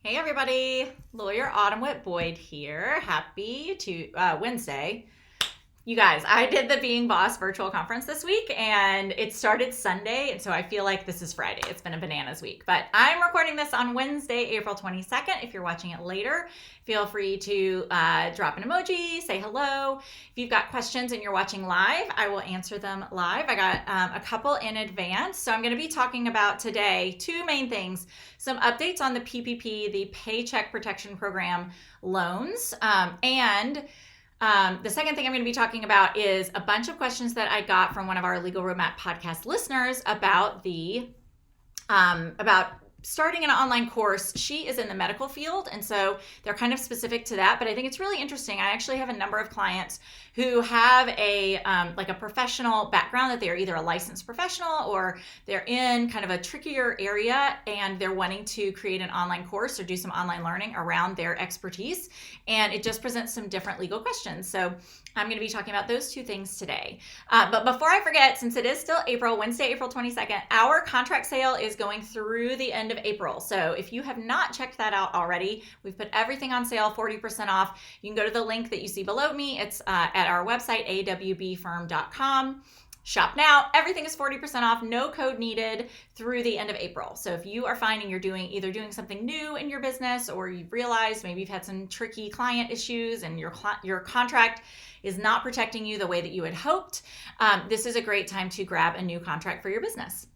Hey everybody, Lawyer Autumn Whit Boyd here. Happy Wednesday. You guys, I did the Being Boss virtual conference this week and it started Sunday, and so I feel like this is Friday. It's been a bananas week, but I'm recording this on Wednesday, April 22nd. If you're watching it later, feel free to drop an emoji, say hello. If you've got questions and you're watching live, I will answer them live. I got a couple in advance, so I'm going to be talking about today two main things: some updates on the PPP, the Paycheck Protection Program loans, and the second thing I'm going to be talking about is a bunch of questions that I got from one of our Legal Roadmap podcast listeners about about starting an online course. She is in the medical field, and so they're kind of specific to that, but I think it's really interesting. I actually have a number of clients who have a professional background, that they're either a licensed professional or they're in kind of a trickier area and they're wanting to create an online course or do some online learning around their expertise, and it just presents some different legal questions. So I'm going to be talking about those two things today. But before I forget, since it is still Wednesday, April 22nd, our contract sale is going through the end of April. So if you have not checked that out already, we've put everything on sale, 40% off. You can go to the link that you see below me. It's at our website, awbfirm.com. Shop now. Everything is 40% off. No code needed through the end of April. So if you are finding you're either doing something new in your business, or you've realized maybe you've had some tricky client issues and your contract is not protecting you the way that you had hoped, this is a great time to grab a new contract for your business.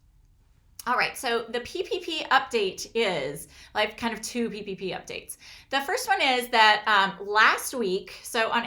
All right, so the PPP update is, I have kind of two PPP updates. The first one is that last week, so on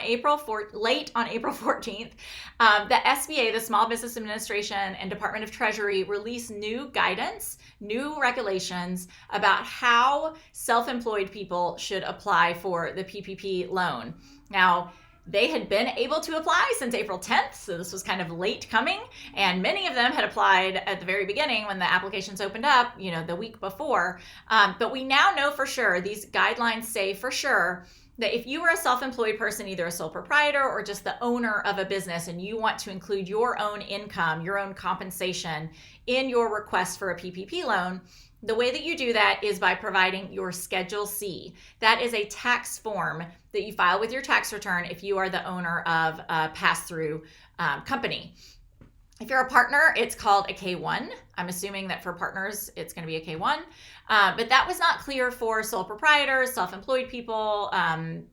late on April 14th, the SBA, the Small Business Administration, and Department of Treasury released new guidance, new regulations about how self-employed people should apply for the PPP loan. Now, they had been able to apply since April 10th, so this was kind of late coming, and many of them had applied at the very beginning when the applications opened up, the week before. But we now know for sure, these guidelines say for sure, that if you are a self-employed person, either a sole proprietor or just the owner of a business, and you want to include your own income, your own compensation in your request for a PPP loan, the way that you do that is by providing your Schedule C. That is a tax form that you file with your tax return if you are the owner of a pass-through company. If you're a partner, it's called a K-1. I'm assuming that for partners, it's going to be a K-1. But that was not clear for sole proprietors, self-employed people,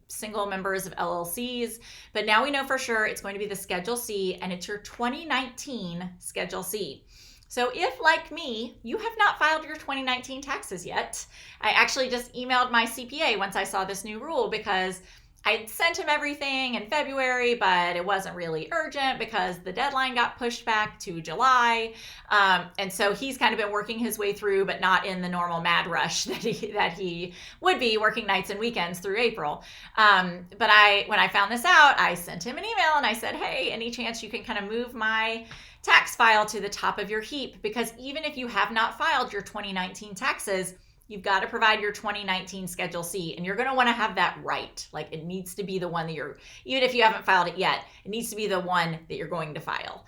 single members of LLCs. But now we know for sure it's going to be the Schedule C, and it's your 2019 Schedule C. So if, like me, you have not filed your 2019 taxes yet, I actually just emailed my CPA once I saw this new rule, because I sent him everything in February, but it wasn't really urgent because the deadline got pushed back to July. And so he's kind of been working his way through, but not in the normal mad rush that he would be, working nights and weekends through April. But when I found this out, I sent him an email and I said, hey, any chance you can kind of move my tax file to the top of your heap? Because even if you have not filed your 2019 taxes, you've got to provide your 2019 Schedule C, and you're going to want to have that right. Like, it needs to be the one that even if you haven't filed it yet, it needs to be the one that you're going to file.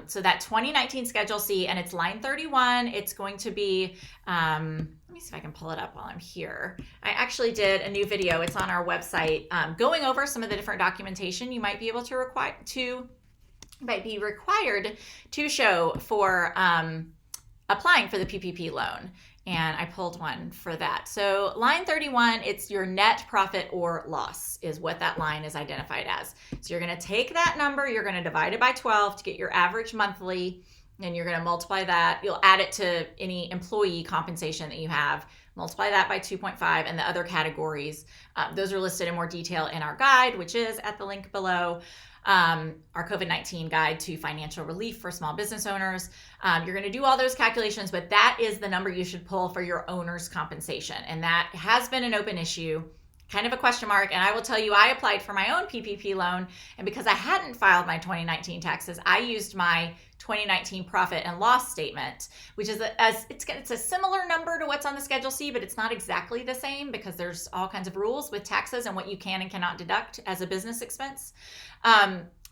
So that 2019 Schedule C, and it's line 31. It's going to be, let me see if I can pull it up while I'm here. I actually did a new video. It's on our website, going over some of the different documentation you might be able to be required to show for applying for the PPP loan. And I pulled one for that. So line 31, it's your net profit or loss is what that line is identified as. So you're going to take that number, you're going to divide it by 12 to get your average monthly, and you're going to multiply that. You'll add it to any employee compensation that you have, multiply that by 2.5, and the other categories. Those are listed in more detail in our guide, which is at the link below. Our COVID-19 guide to financial relief for small business owners. You're going to do all those calculations, but that is the number you should pull for your owner's compensation. And that has been an open issue, kind of a question mark. And I will tell you, I applied for my own PPP loan, and because I hadn't filed my 2019 taxes, I used my 2019 profit and loss statement, which is it's a similar number to what's on the Schedule C, but it's not exactly the same because there's all kinds of rules with taxes and what you can and cannot deduct as a business expense.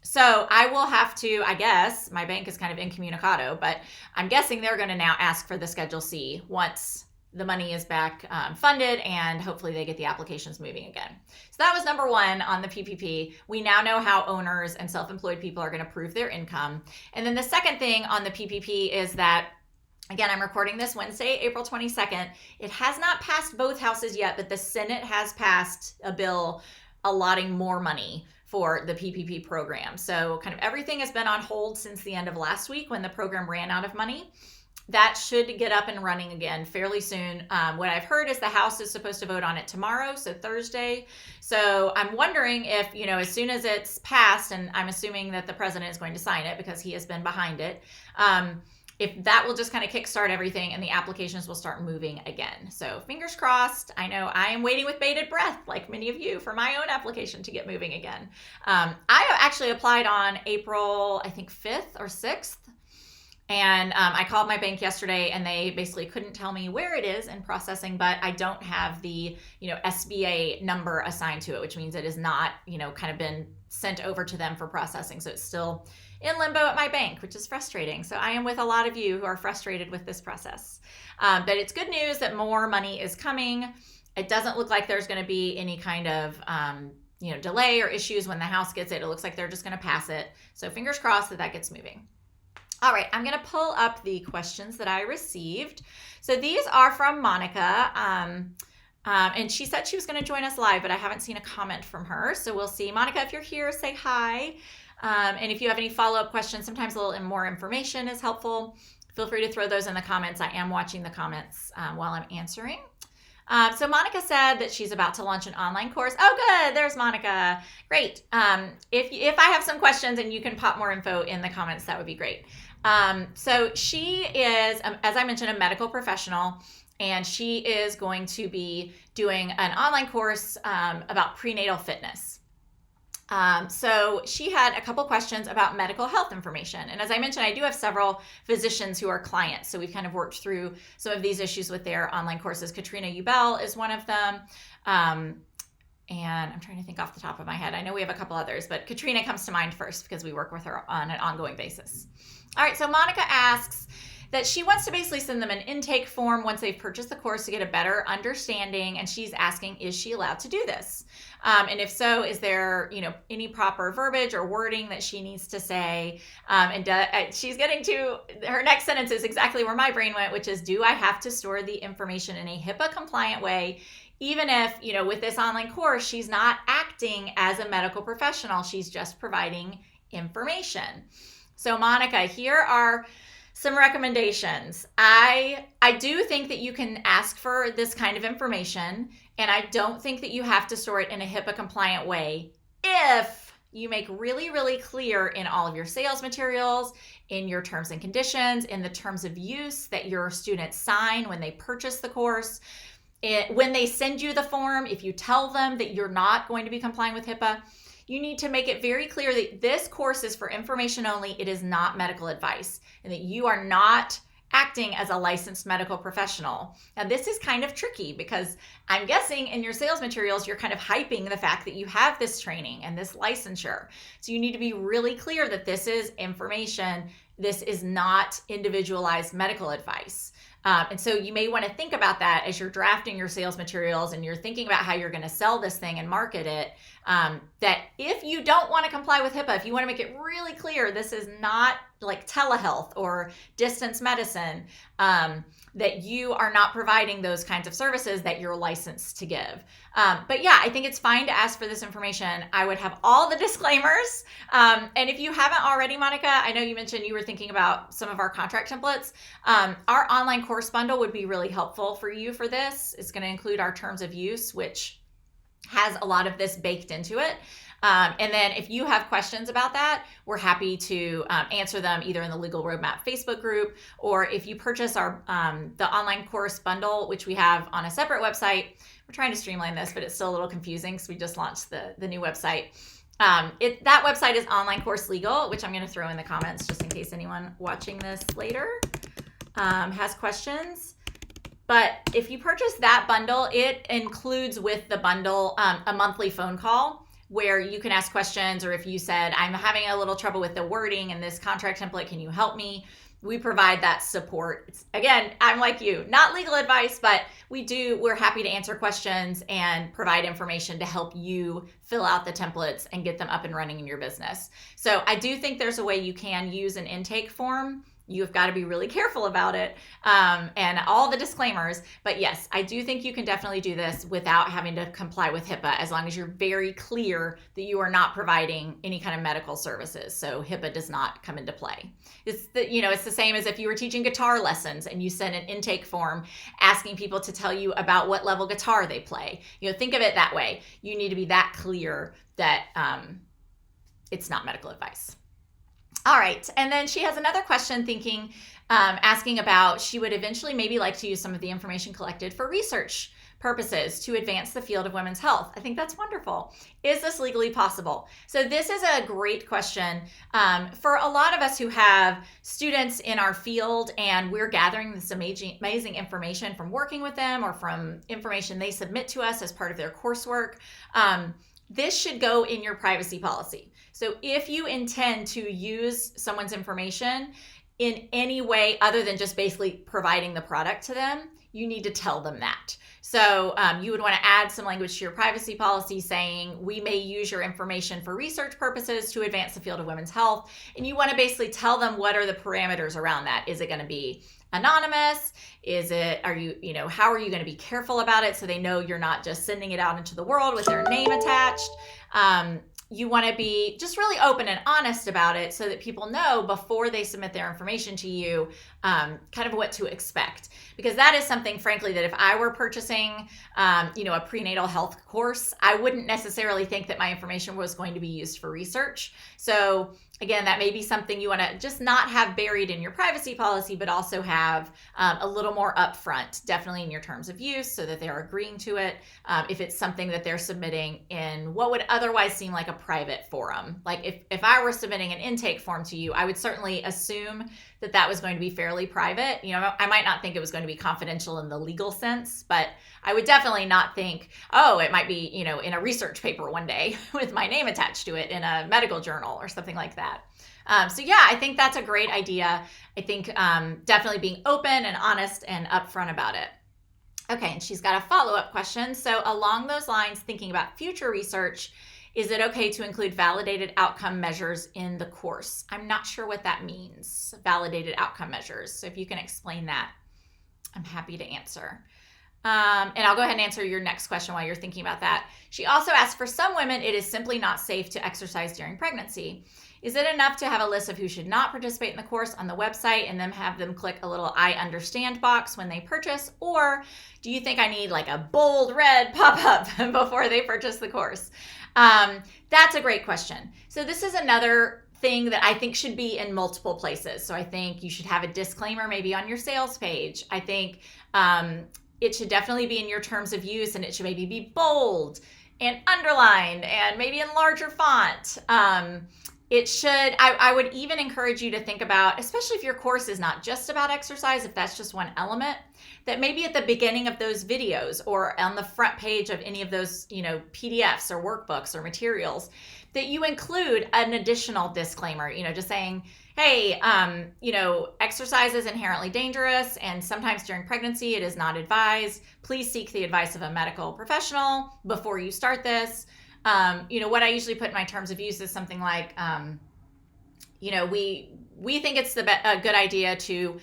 So I will have to, I guess, my bank is kind of incommunicado, but I'm guessing they're going to now ask for the Schedule C once the money is back funded, and hopefully they get the applications moving again. So that was number one on the PPP. We now know how owners and self-employed people are going to prove their income. And then the second thing on the PPP is that, again, I'm recording this Wednesday, April 22nd. It has not passed both houses yet, but the Senate has passed a bill allotting more money for the PPP program. So kind of everything has been on hold since the end of last week when the program ran out of money. That should get up and running again fairly soon. What I've heard is the House is supposed to vote on it tomorrow, so Thursday. So I'm wondering if, as soon as it's passed, and I'm assuming that the president is going to sign it because he has been behind it, if that will just kind of kickstart everything and the applications will start moving again. So fingers crossed. I know I am waiting with bated breath, like many of you, for my own application to get moving again. I actually applied on April, I think 5th or 6th. And I called my bank yesterday and they basically couldn't tell me where it is in processing, but I don't have the, SBA number assigned to it, which means it is not, kind of been sent over to them for processing. So it's still in limbo at my bank, which is frustrating. So I am with a lot of you who are frustrated with this process. But it's good news that more money is coming. It doesn't look like there's going to be any kind of, delay or issues when the House gets it. It looks like they're just going to pass it. So fingers crossed that gets moving. All right, I'm going to pull up the questions that I received. So these are from Monica, and she said she was going to join us live, but I haven't seen a comment from her. So we'll see. Monica, if you're here, say hi. And if you have any follow-up questions, sometimes a little more information is helpful. Feel free to throw those in the comments. I am watching the comments while I'm answering. So Monica said that she's about to launch an online course. Oh, good. There's Monica. Great. If I have some questions and you can pop more info in the comments, that would be great. So she is, as I mentioned, a medical professional, and she is going to be doing an online course about prenatal fitness. So she had a couple questions about medical health information. And as I mentioned, I do have several physicians who are clients. So we've kind of worked through some of these issues with their online courses. Katrina Ubell is one of them. And I'm trying to think off the top of my head. I know we have a couple others, but Katrina comes to mind first because we work with her on an ongoing basis. All right, so Monica asks that she wants to basically send them an intake form once they've purchased the course to get a better understanding, and she's asking, is she allowed to do this? And if so, is there, any proper verbiage or wording that she needs to say? She's getting to, her next sentence is exactly where my brain went, which is, do I have to store the information in a HIPAA compliant way? Even if, with this online course, she's not acting as a medical professional, she's just providing information. So Monica, here are some recommendations. I do think that you can ask for this kind of information, and I don't think that you have to store it in a HIPAA compliant way if you make really, really clear in all of your sales materials, in your terms and conditions, in the terms of use that your students sign when they purchase the course. When they send you the form, if you tell them that you're not going to be complying with HIPAA, you need to make it very clear that this course is for information only. It is not medical advice, and that you are not acting as a licensed medical professional. Now, this is kind of tricky because I'm guessing in your sales materials, you're kind of hyping the fact that you have this training and this licensure. So you need to be really clear that this is information. This is not individualized medical advice. And so you may want to think about that as you're drafting your sales materials and you're thinking about how you're going to sell this thing and market it, that if you don't want to comply with HIPAA, if you want to make it really clear, this is not like telehealth or distance medicine, that you are not providing those kinds of services that you're licensed to give. But yeah, I think it's fine to ask for this information. I would have all the disclaimers. And if you haven't already, Monica, I know you mentioned you were thinking about some of our contract templates. Our online course bundle would be really helpful for you for this. It's going to include our terms of use, which has a lot of this baked into it. And then if you have questions about that, we're happy to answer them either in the Legal Roadmap Facebook group, or if you purchase our the online course bundle, which we have on a separate website. We're trying to streamline this, but it's still a little confusing because we just launched the new website. That website is Online Course Legal, which I'm going to throw in the comments just in case anyone watching this later has questions. But if you purchase that bundle, it includes with the bundle a monthly phone call where you can ask questions, or if you said, I'm having a little trouble with the wording in this contract template, can you help me? we provide that support. It's, again, I'm like you, not legal advice, but we're happy to answer questions and provide information to help you fill out the templates and get them up and running in your business. So I do think there's a way you can use an intake form. You've got to be really careful about it, and all the disclaimers. But yes, I do think you can definitely do this without having to comply with HIPAA, as long as you're very clear that you are not providing any kind of medical services. So HIPAA does not come into play. It's the same as if you were teaching guitar lessons and you sent an intake form asking people to tell you about what level guitar they play. Think of it that way. You need to be that clear that it's not medical advice. All right. And then she has another question asking about, she would eventually maybe like to use some of the information collected for research purposes to advance the field of women's health. I think that's wonderful. Is this legally possible? So this is a great question for a lot of us who have students in our field, and we're gathering this amazing information from working with them or from information they submit to us as part of their coursework. This should go in your privacy policy. So if you intend to use someone's information in any way other than just basically providing the product to them, you need to tell them that. So you would want to add some language to your privacy policy saying, we may use your information for research purposes to advance the field of women's health. And you want to basically tell them what are the parameters around that. Is it going to be anonymous? How are you going to be careful about it so they know you're not just sending it out into the world with their name attached? You want to be just really open and honest about it so that people know before they submit their information to you kind of what to expect. Because that is something, frankly, that if I were purchasing a prenatal health course, I wouldn't necessarily think that my information was going to be used for research. So again, that may be something you want to just not have buried in your privacy policy, but also have a little more upfront, definitely in your terms of use, so that they're agreeing to it. If it's something that they're submitting in what would otherwise seem like a private forum. Like if I were submitting an intake form to you, I would certainly assume that was going to be fairly private. I might not think it was going to be confidential in the legal sense, but I would definitely not think, it might be, in a research paper one day with my name attached to it in a medical journal or something like that. So yeah, I think that's a great idea. I think definitely being open and honest and upfront about it. Okay, and she's got a follow-up question. So along those lines, thinking about future research, is it okay to include validated outcome measures in the course? I'm not sure what that means, validated outcome measures. So if you can explain that, I'm happy to answer. And I'll go ahead and answer your next question while you're thinking about that. She also asked, for some women, it is simply not safe to exercise during pregnancy. Is it enough to have a list of who should not participate in the course on the website and then have them click a little I understand box when they purchase? Or do you think I need like a bold red pop-up before they purchase the course? That's a great question. So this is another thing that I think should be in multiple places. So I think you should have a disclaimer maybe on your sales page. I think it should definitely be in your terms of use, and it should maybe be bold and underlined and maybe in larger font. I would even encourage you to think about, especially if your course is not just about exercise, if that's just one element, that maybe at the beginning of those videos or on the front page of any of those, PDFs or workbooks or materials, that you include an additional disclaimer, just saying, hey, exercise is inherently dangerous, and sometimes during pregnancy it is not advised. Please seek the advice of a medical professional before you start this. What I usually put in my terms of use is something like, we think it's a good idea to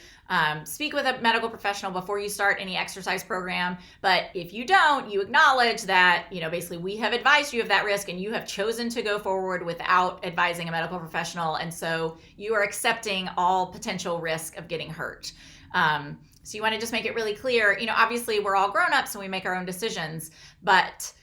speak with a medical professional before you start any exercise program. But if you don't, you acknowledge that, basically we have advised you of that risk and you have chosen to go forward without advising a medical professional. And so you are accepting all potential risk of getting hurt. So you want to just make it really clear, obviously we're all grown-ups and we make our own decisions, but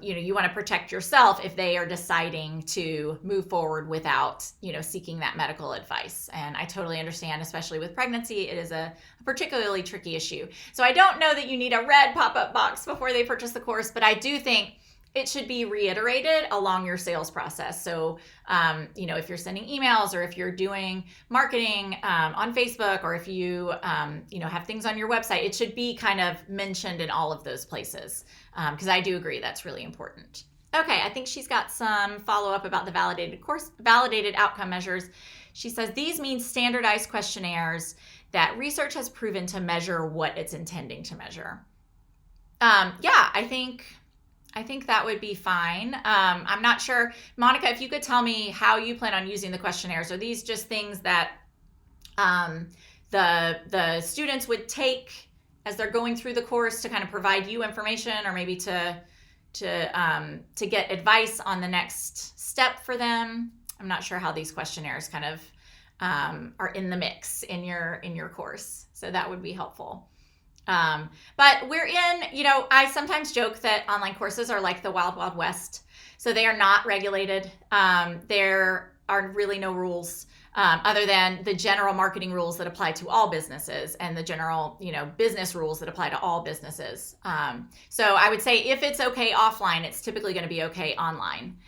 you want to protect yourself if they are deciding to move forward without, seeking that medical advice. And I totally understand, especially with pregnancy, it is a particularly tricky issue. So I don't know that you need a red pop-up box before they purchase the course, but I do think it should be reiterated along your sales process. So, if you're sending emails or if you're doing marketing on Facebook, or if you, have things on your website, it should be kind of mentioned in all of those places. Because I do agree that's really important. Okay, I think she's got some follow-up about the validated outcome measures. She says, these mean standardized questionnaires that research has proven to measure what it's intending to measure. Yeah, I think that would be fine. I'm not sure. Monica, if you could tell me how you plan on using the questionnaires. Are these just things that the students would take as they're going through the course to kind of provide you information, or maybe to get advice on the next step for them? I'm not sure how these questionnaires kind of are in the mix in your course. So that would be helpful. But we're in, I sometimes joke that online courses are like the wild, wild west. So they are not regulated. There are really no rules other than the general marketing rules that apply to all businesses, and the general, business rules that apply to all businesses. So I would say if it's okay offline, it's typically going to be okay online.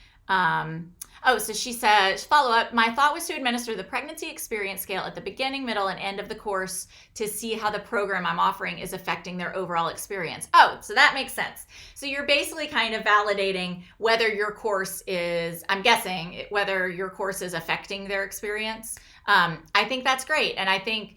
So she says, follow up, my thought was to administer the pregnancy experience scale at the beginning, middle, and end of the course to see how the program I'm offering is affecting their overall experience. Oh, so that makes sense. So you're basically kind of validating whether your course is, I'm guessing, whether your course is affecting their experience. I think that's great. And I think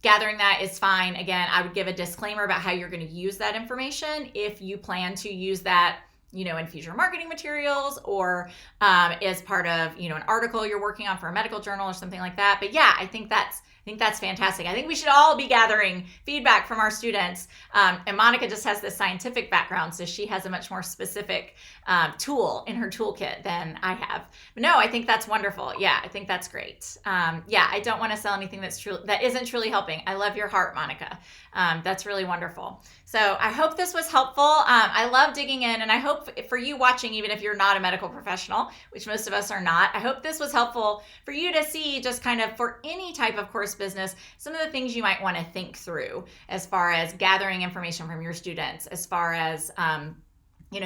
gathering that is fine. Again, I would give a disclaimer about how you're going to use that information if you plan to use that in future marketing materials, or as part of, an article you're working on for a medical journal or something like that. But yeah, I think that's fantastic. I think we should all be gathering feedback from our students. And Monica just has this scientific background, so she has a much more specific tool in her toolkit than I have. But no, I think that's wonderful. Yeah, I think that's great. I don't want to sell anything that isn't truly helping. I love your heart, Monica. That's really wonderful. So I hope this was helpful. I love digging in, and I hope for you watching, even if you're not a medical professional, which most of us are not, I hope this was helpful for you to see, just kind of for any type of course business, some of the things you might want to think through as far as gathering information from your students, as far as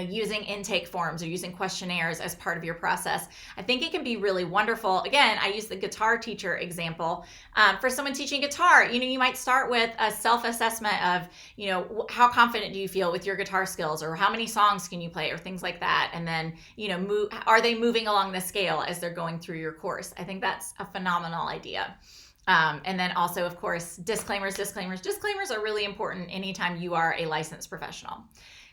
using intake forms or using questionnaires as part of your process. I think it can be really wonderful. Again, I use the guitar teacher example. For someone teaching guitar, you might start with a self-assessment of, how confident do you feel with your guitar skills, or how many songs can you play, or things like that. And then, are they moving along the scale as they're going through your course? I think that's a phenomenal idea. And then also, of course, disclaimers. Disclaimers are really important anytime you are a licensed professional.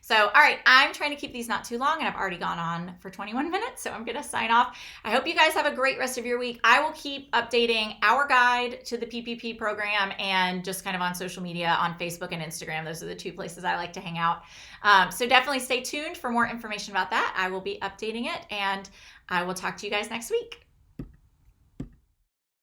So, all right, I'm trying to keep these not too long, and I've already gone on for 21 minutes, so I'm going to sign off. I hope you guys have a great rest of your week. I will keep updating our guide to the PPP program, and just kind of on social media, on Facebook and Instagram. Those are the two places I like to hang out. So definitely stay tuned for more information about that. I will be updating it, and I will talk to you guys next week.